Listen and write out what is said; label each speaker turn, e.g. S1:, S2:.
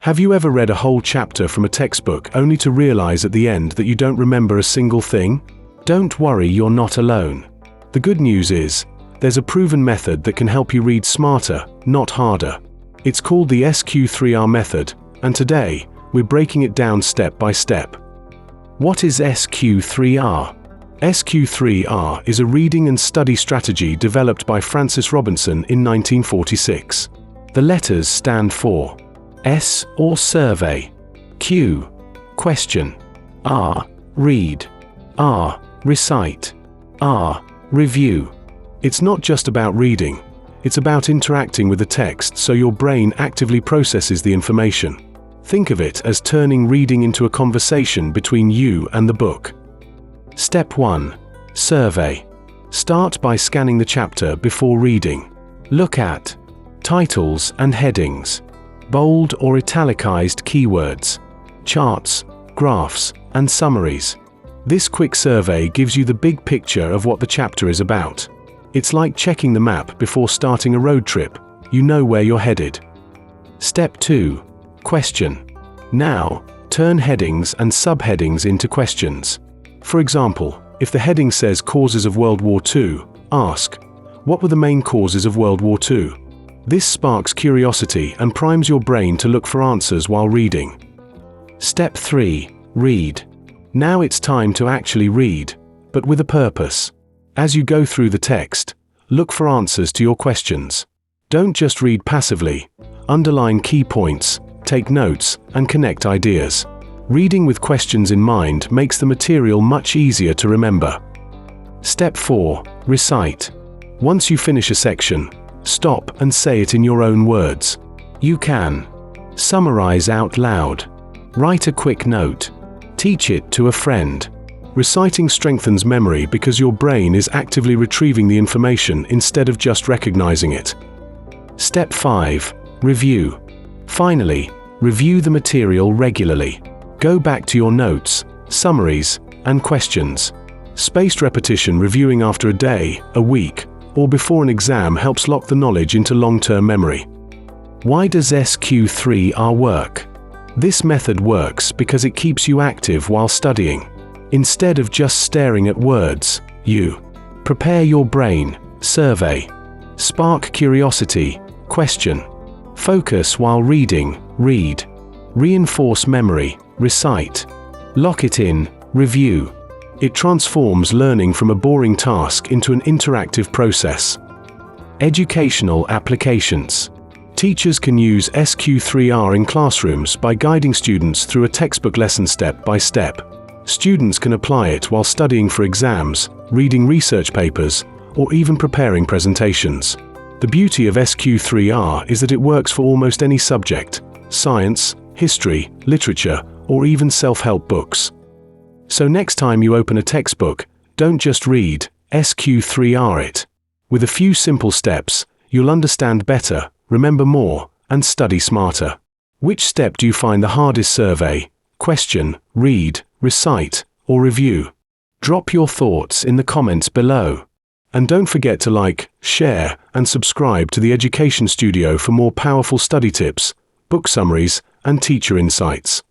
S1: Have you ever read a whole chapter from a textbook only to realize at the end that you don't remember a single thing? Don't worry, you're not alone. The good news is, there's a proven method that can help you read smarter, not harder. It's called the SQ3R Method, and today, we're breaking it down step by step. What is SQ3R? SQ3R is a reading and study strategy developed by Francis Robinson in 1946. The letters stand for S or survey, Q, question, R, read, R, recite, R, review. It's not just about reading, it's about interacting with the text so your brain actively processes the information. Think of it as turning reading into a conversation between you and the book. Step 1. Survey. Start by scanning the chapter before reading. Look at titles and headings, bold or italicized keywords, charts, graphs, and summaries. This quick survey gives you the big picture of what the chapter is about. It's like checking the map before starting a road trip. You know where you're headed. Step 2. Question. Now, turn headings and subheadings into questions. For example, if the heading says Causes of World War II, ask, what were the main causes of World War II? This sparks curiosity and primes your brain to look for answers while reading. Step 3. Read. Now it's time to actually read, but with a purpose. As you go through the text, look for answers to your questions. Don't just read passively. Underline key points, take notes, and connect ideas. Reading with questions in mind makes the material much easier to remember. Step 4. Recite. Once you finish a section, stop and say it in your own words. You can summarize out loud, write a quick note, teach it to a friend. Reciting strengthens memory because your brain is actively retrieving the information instead of just recognizing it. Step 5. Review. Finally, review the material regularly. Go back to your notes, summaries, and questions. Spaced repetition, reviewing after a day, a week, or before an exam helps lock the knowledge into long-term memory. Why does SQ3R work? This method works because it keeps you active while studying. Instead of just staring at words, you prepare your brain, survey, spark curiosity, question, focus while reading, read, reinforce memory, recite, lock it in, review. It transforms learning from a boring task into an interactive process. Educational applications. Teachers can use SQ3R in classrooms by guiding students through a textbook lesson step by step. Students can apply it while studying for exams, reading research papers, or even preparing presentations. The beauty of SQ3R is that it works for almost any subject: science, history, literature, or even self-help books. So next time you open a textbook, don't just read, SQ3R it. With a few simple steps, you'll understand better, remember more, and study smarter. Which step do you find the hardest? Survey, question, read, recite, or review? Drop your thoughts in the comments below. And don't forget to like, share, and subscribe to the Education Studio for more powerful study tips, book summaries, and teacher insights.